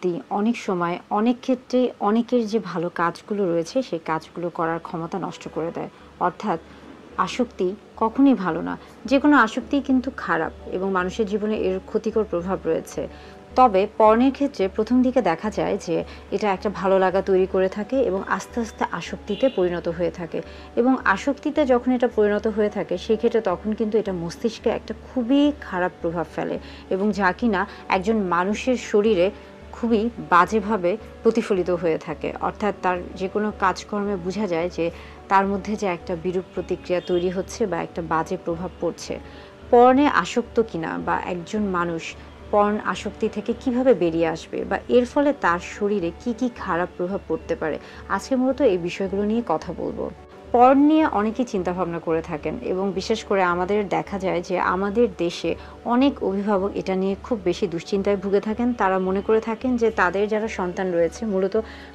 আসক্তি অনেক সময় অনেক ক্ষেত্রে অনেকের যে ভালো কাজগুলো রয়েছে সেই কাজগুলো করার ক্ষমতা নষ্ট করে দেয়। অর্থাৎ আসক্তি কখনোই ভালো না। যে কোনো আসক্তিই কিন্তু খারাপ এবং মানুষের জীবনে এর ক্ষতিকর প্রভাব রয়েছে। তবে পর্নের ক্ষেত্রে প্রথম দিকে দেখা যায় যে এটা একটা ভালো লাগা তৈরি করে থাকে এবং আস্তে আস্তে আসক্তিতে পরিণত হয়ে থাকে এবং আসক্তিতে যখন এটা পরিণত হয়ে থাকে সেই ক্ষেত্রে তখন কিন্তু এটা মস্তিষ্কে একটা খুবই খারাপ প্রভাব ফেলে এবং যা কিনা একজন মানুষের শরীরে খুবই বাজেভাবে প্রতিফলিত হয়ে থাকে। অর্থাৎ তার যে কোনো কাজকর্মে বোঝা যায় যে তার মধ্যে যে একটা বিরূপ প্রতিক্রিয়া তৈরি হচ্ছে বা একটা বাজে প্রভাব পড়ছে। পর্নে আসক্ত কিনা বা একজন মানুষ পর্ন আসক্তি থেকে কিভাবে বেরিয়ে আসবে বা এর ফলে তার শরীরে কি কি খারাপ প্রভাব পড়তে পারে, আজকে মূলত এই বিষয়গুলো নিয়ে কথা বলবো। পর্ন নিয়ে অনেকেই চিন্তাভাবনা করে থাকেন এবং বিশেষ করে আমাদের দেখা যায় যে আমাদের দেশে অনেক অভিভাবক এটা নিয়ে খুব বেশি দুশ্চিন্তায় ভুগে থাকেন। তারা মনে করে থাকেন যে তাদের যারা সন্তান রয়েছে মূলত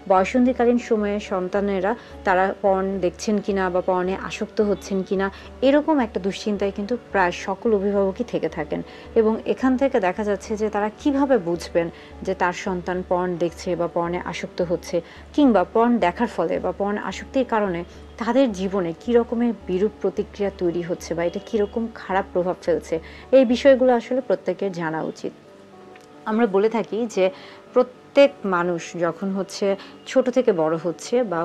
বয়ঃসন্ধিকালীন সময়ে সন্তানেরা তারা পর্ন দেখছেন কিনা বা পর্নে আসক্ত হচ্ছেন কিনা, এরকম একটা দুশ্চিন্তায় কিন্তু প্রায় সকল অভিভাবকই থেকে থাকেন এবং এখান থেকে দেখা যাচ্ছে যে তারা কিভাবে বুঝবেন যে তার সন্তান পর্ন দেখছে বা পর্নে আসক্ত হচ্ছে, কিংবা পর্ন দেখার ফলে বা পর্ন আসক্তির কারণে তাদের জীবনে কী রকমের বিরূপ প্রতিক্রিয়া তৈরি হচ্ছে বা এটা কীরকম খারাপ প্রভাব ফেলছে, এই বিষয়গুলো আসলে প্রত্যেকের জানা উচিত। আমরা বলে থাকি যে প্রত্যেক মানুষ যখন ছোট থেকে বড় হচ্ছে বা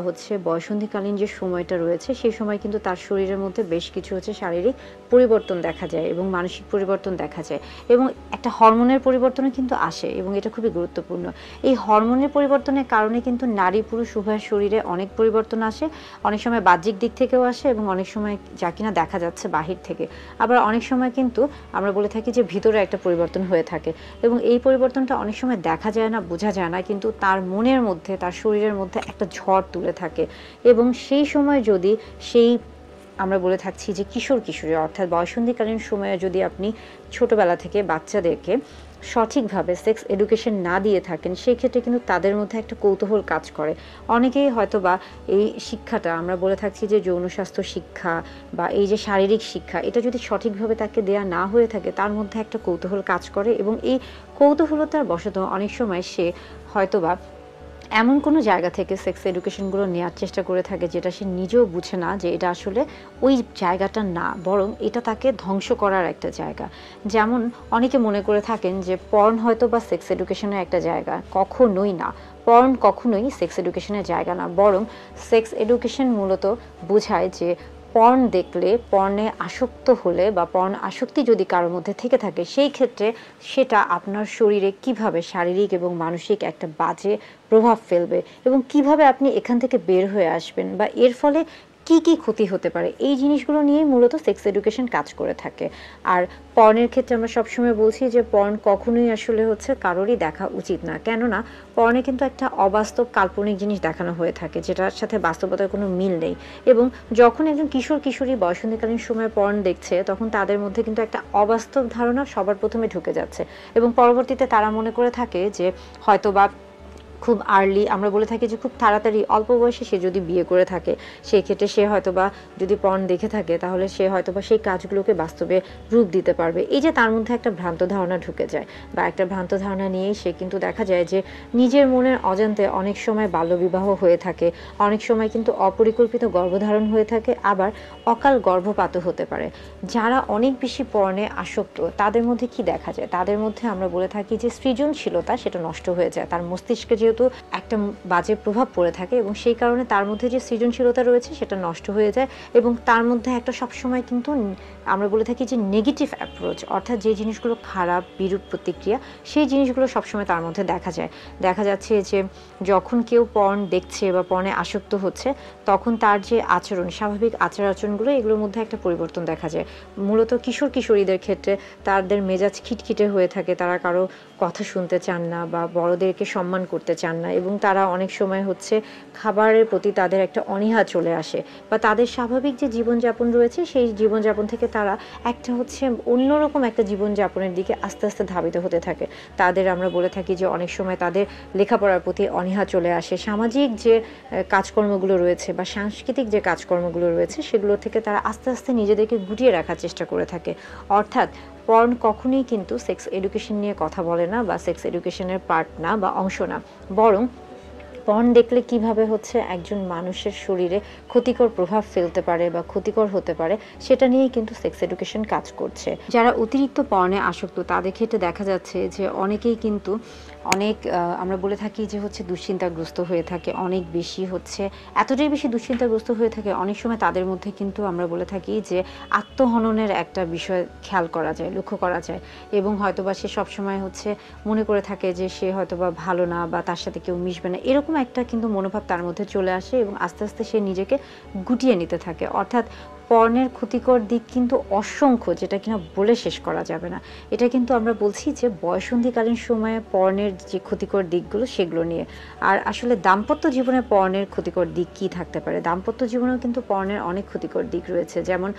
বয়ঃসন্ধিকালীন যে সময়টা রয়েছে সেই সময় কিন্তু তার শরীরের মধ্যে বেশ কিছু শারীরিক পরিবর্তন দেখা যায় এবং মানসিক পরিবর্তন দেখা যায় এবং একটা হরমোনের পরিবর্তনও কিন্তু আসে এবং এটা খুবই গুরুত্বপূর্ণ। এই হরমোনের পরিবর্তনের কারণে কিন্তু নারী পুরুষ উভয়ের শরীরে অনেক পরিবর্তন আসে, অনেক সময় বাহ্যিক দিক থেকেও আসে এবং অনেক সময় যা কিনা দেখা যাচ্ছে বাহির থেকে, আবার অনেক সময় কিন্তু আমরা বলে থাকি যে ভিতরে একটা পরিবর্তন হয়ে থাকে এবং এই পরিবর্তনটা অনেক সময় দেখা যায় না, বোঝা যায় না, কিন্তু তার মনের মধ্যে তার শরীরের মধ্যে একটা ঝড় তুলে থাকে এবং সেই সময় যদি সেই আমরা বলে থাকছি যে কিশোর কিশোরী অর্থাৎ বয়ঃসন্ধিকালীন সময়ে যদি আপনি ছোটবেলা থেকে বাচ্চাদেরকে সঠিকভাবে সেক্স এডুকেশন না দিয়ে থাকেন সেই ক্ষেত্রে কিন্তু তাদের মধ্যে একটা কৌতূহল কাজ করে। অনেকেই হয়তোবা এই শিক্ষাটা আমরা বলে থাকছি যে যৌন স্বাস্থ্য শিক্ষা বা এই যে শারীরিক শিক্ষা এটা যদি সঠিকভাবে তাকে দেয়া না হয়ে থাকে তার মধ্যে একটা কৌতূহল কাজ করে এবং এই কৌতূহলতার বশত অনেক সময় সে হয়তোবা এমন কোনো জায়গা থেকে সেক্স এডুকেশনগুলো নেওয়ার চেষ্টা করে থাকে যেটা সে নিজেও বুঝে না যে এটা আসলে ওই জায়গাটা না, বরং এটা তাকে ধ্বংস করার একটা জায়গা। যেমন অনেকে মনে করে থাকেন যে পর্ন হয়তো বা সেক্স এডুকেশনের একটা জায়গা, কখনোই না। পর্ন কখনোই সেক্স এডুকেশনের জায়গা না, বরং সেক্স এডুকেশন মূলত বোঝায় যে পর্ন দেখলে, পর্নে আসক্ত হলে বা পর্ন আসক্তি যদি কারোর মধ্যে থেকে থাকে সেই ক্ষেত্রে সেটা আপনার শরীরে কিভাবে শারীরিক এবং মানসিক একটা বাজে প্রভাব ফেলবে এবং কিভাবে আপনি এখান থেকে বের হয়ে আসবেন বা এর ফলে কি কি ক্ষতি হতে পারে, এই জিনিসগুলো নিয়েই মূলত সেক্স এডুকেশন কাজ করে থাকে। আর পর্নের ক্ষেত্রে আমরা সবসময় বলছি যে পর্ন কখনোই আসলে কারোরই দেখা উচিত না, কেননা পর্নে কিন্তু একটা অবাস্তব কাল্পনিক জিনিস দেখানো হয়ে থাকে যেটার সাথে বাস্তবতার কোনো মিল নেই এবং যখন একজন কিশোর কিশোরী বয়ঃসন্ধিকালীন সময়ে পর্ন দেখছে তখন তাদের মধ্যে কিন্তু একটা অবাস্তব ধারণা সবার প্রথমে ঢুকে যাচ্ছে এবং পরবর্তীতে তারা মনে করে থাকে যে হয়তোবা খুব আর্লি আমরা বলে থাকি যে খুব তাড়াতাড়ি অল্প বয়সে সে যদি বিয়ে করে থাকে সেই ক্ষেত্রে সে হয়তোবা যদি পর্ন দেখে থাকে তাহলে সে হয়তোবা সেই কাজগুলোকে বাস্তবে রূপ দিতে পারবে। এই যে তার মধ্যে একটা ভ্রান্ত ধারণা ঢুকে যায় বা একটা ভ্রান্ত ধারণা নিয়েই সে কিন্তু দেখা যায় যে নিজের মনের অজান্তে অনেক সময় বাল্যবিবাহ হয়ে থাকে, অনেক সময় কিন্তু অপরিকল্পিত গর্ভধারণ হয়ে থাকে, আবার অকাল গর্ভপাতও হতে পারে। যারা অনেক বেশি পর্নে আসক্ত তাদের মধ্যে কি দেখা যায়, তাদের মধ্যে আমরা বলে থাকি যে সৃজনশীলতা সেটা নষ্ট হয়ে যায়, তার মস্তিষ্কে যেহেতু একটা বাজে প্রভাব পড়ে থাকে এবং সেই কারণে তার মধ্যে যে সৃজনশীলতা রয়েছে সেটা নষ্ট হয়ে যায় এবং তার মধ্যে একটা সবসময় কিন্তু আমরা বলে থাকি যে নেগেটিভ অ্যাপ্রোচ, অর্থাৎ যে জিনিসগুলো খারাপ বিরূপ প্রতিক্রিয়া সেই জিনিসগুলো সবসময় তার মধ্যে দেখা যাচ্ছে যে যখন কেউ পর্ন দেখছে বা পর্নে আসক্ত হচ্ছে তখন তার যে আচরণ, স্বাভাবিক আচার আচরণগুলো এগুলোর মধ্যে একটা পরিবর্তন দেখা যায়। মূলত কিশোর কিশোরীদের ক্ষেত্রে তাদের মেজাজ খিটখিটে হয়ে থাকে, তারা কারো কথা শুনতে চান না বা বড়দেরকে সম্মান করতে চান না এবং তারা অনেক সময় খাবারের প্রতি তাদের একটা অনীহা চলে আসে বা তাদের স্বাভাবিক যে জীবনযাপন রয়েছে সেই জীবনযাপন থেকে তারা একটা অন্যরকম একটা জীবনযাপনের দিকে আস্তে আস্তে ধাবিত হতে থাকে। তাদের আমরা বলে থাকি যে অনেক সময় তাদের লেখাপড়ার প্রতি অনীহা চলে আসে, সামাজিক যে কাজকর্মগুলো রয়েছে বা সাংস্কৃতিক যে কাজকর্মগুলো রয়েছে সেগুলো থেকে তারা আস্তে আস্তে নিজেদেরকে গুটিয়ে রাখার চেষ্টা করে থাকে। অর্থাৎ পর্ন কখনোই কিন্তু সেক্স এডুকেশন নিয়ে কথা বলে না বা সেক্স এডুকেশনের পার্ট না বা অংশ না, বরং পর্ন দেখলে কিভাবে হচ্ছে একজন মানুষের শরীরে ক্ষতিকর প্রভাব ফেলতে পারে বা ক্ষতিকর হতে পারে সেটা নিয়েই কিন্তু সেক্স এডুকেশন কাজ করছে। যারা অতিরিক্ত পর্নে আসক্ত তাদের ক্ষেত্রে দেখা যাচ্ছে যে অনেকেই কিন্তু অনেক আমরা বলে থাকি যে হচ্ছে দুশ্চিন্তাগ্রস্ত হয়ে থাকে, অনেক বেশি হচ্ছে এতটাই বেশি দুশ্চিন্তাগ্রস্ত হয়ে থাকে অনেক সময় তাদের মধ্যে কিন্তু আমরা বলে থাকি যে আত্মহননের একটা বিষয় খেয়াল করা যায়, লক্ষ্য করা যায়, এবং হয়তোবা সে সবসময় হচ্ছে মনে করে থাকে যে সে হয়তোবা ভালো না বা তার সাথে কেউ মিশবে না, এরকম একটা কিন্তু মনোভাব তার মধ্যে চলে আসে এবং আস্তে আস্তে সে নিজেকে গুটিয়ে নিতে থাকে। অর্থাৎ পর্নের ক্ষতিকর দিক কিন্তু অসংখ্য, যেটা কিনা বলে শেষ করা যাবে না। এটা কিন্তু আমরা বলছি যে বয়ঃসন্ধিকালীন সময়ে পর্নের যে ক্ষতিকর দিকগুলো সেগুলো নিয়ে। আর আসলে দাম্পত্য জীবনে পর্নের ক্ষতিকর দিক কী থাকতে পারে? দাম্পত্য জীবনেও কিন্তু পর্নের অনেক ক্ষতিকর দিক রয়েছে। যেমন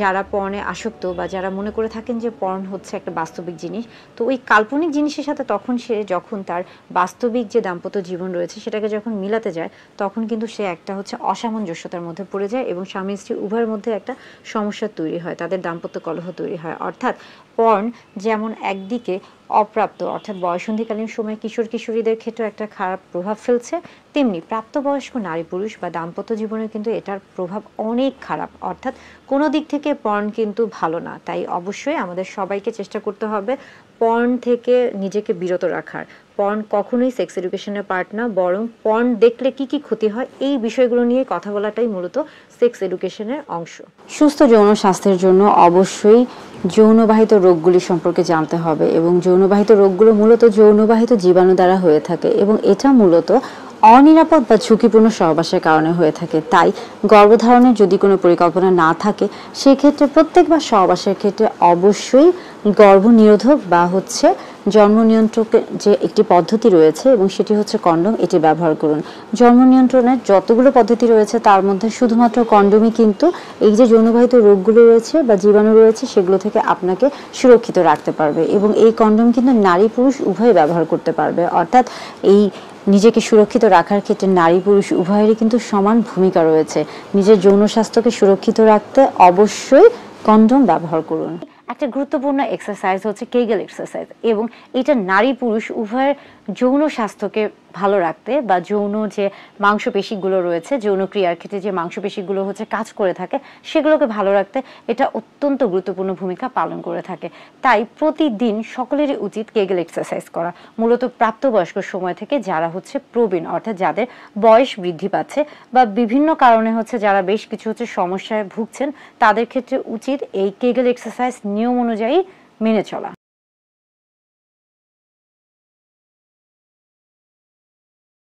যারা পর্নে আসক্ত বা যারা মনে করে থাকেন যে পর্ন হচ্ছে একটা বাস্তবিক জিনিস, তো ওই কাল্পনিক জিনিসের সাথে তখন সে যখন তার বাস্তবিক যে দাম্পত্য জীবন রয়েছে সেটাকে যখন মিলাতে যায় তখন কিন্তু সে একটা হচ্ছে অসামঞ্জস্যতার মধ্যে পড়ে যায় এবং স্বামী স্ত্রী উভয়ের মধ্যে একটা সমস্যা তৈরি হয়, তাদের দাম্পত্য কলহ তৈরি হয়। অর্থাৎ পর্ন যেমন একদিকে অপ্রাপ্ত অর্থাৎ বয়ঃসন্ধিকালীন সময়ে কিশোর কিশোরীদের ক্ষেত্রে একটা খারাপ প্রভাব ফেলছে, তেমনি প্রাপ্তবয়স্ক নারী পুরুষ বা দাম্পত্য জীবনে কিন্তু এটার প্রভাব অনেক খারাপ। অর্থাৎ কোনো দিক থেকে পর্ন কিন্তু ভালো না। তাই অবশ্যই আমাদের সবাইকে চেষ্টা করতে হবে পর্ন থেকে নিজেকে বিরত রাখার। পর্ন কখনোই সেক্স এডুকেশনের পার্ট না, বরং পর্ন দেখলে কি কি ক্ষতি হয় এই বিষয়গুলো নিয়ে কথা বলাটাই মূলত সেক্স এডুকেশনের অংশ। সুস্থ যৌন স্বাস্থ্যের জন্য অবশ্যই যৌনবাহিত রোগগুলি সম্পর্কে জানতে হবে এবং যৌনবাহিত রোগগুলো মূলত যৌনবাহিত জীবাণু দ্বারা হয়ে থাকে এবং এটা মূলত অনিরাপদ বা ঝুঁকিপূর্ণ সহবাসের কারণে হয়ে থাকে। তাই গর্ভধারণের যদি কোনো পরিকল্পনা না থাকে সেক্ষেত্রে প্রত্যেকবার সহবাসের ক্ষেত্রে অবশ্যই গর্ভনিরোধক বা হচ্ছে জন্ম নিয়ন্ত্রকের যে একটি পদ্ধতি রয়েছে এবং সেটি হচ্ছে কন্ডোম, এটি ব্যবহার করুন। জন্ম নিয়ন্ত্রণের যতগুলো পদ্ধতি রয়েছে তার মধ্যে শুধুমাত্র কন্ডোমই কিন্তু এই যে যৌনবাহিত রোগগুলো রয়েছে বা জীবাণু রয়েছে সেগুলো থেকে আপনাকে সুরক্ষিত রাখতে পারবে এবং এই কন্ডোম কিন্তু নারী পুরুষ উভয় ব্যবহার করতে পারবে। অর্থাৎ এই নিজেকে সুরক্ষিত রাখার ক্ষেত্রে নারী পুরুষ উভয়েরই কিন্তু সমান ভূমিকা রয়েছে। নিজের যৌন স্বাস্থ্যকে সুরক্ষিত রাখতে অবশ্যই কন্ডোম ব্যবহার করুন। একটা গুরুত্বপূর্ণ এক্সারসাইজ হচ্ছে কেগেল এক্সারসাইজ এবং এটা নারী পুরুষ উভয়ের যৌন স্বাস্থ্যকে ভালো রাখতে বা যৌন যে মাংসপেশিগুলো রয়েছে, যৌন ক্রিয়ার ক্ষেত্রে যে মাংসপেশিগুলো হচ্ছে কাজ করে থাকে সেগুলোকে ভালো রাখতে এটা অত্যন্ত গুরুত্বপূর্ণ ভূমিকা পালন করে থাকে। তাই প্রতিদিন সকলেরই উচিত কেগেল এক্সারসাইজ করা, মূলত প্রাপ্তবয়স্ক সময় থেকে যারা হচ্ছে প্রবীণ অর্থাৎ যাদের বয়স বৃদ্ধি পাচ্ছে বা বিভিন্ন কারণে হচ্ছে যারা বেশ কিছু হচ্ছে সমস্যায় ভুগছেন তাদের ক্ষেত্রে উচিত এই কেগেল এক্সারসাইজ নিয়ম অনুযায়ী মেনে চলা।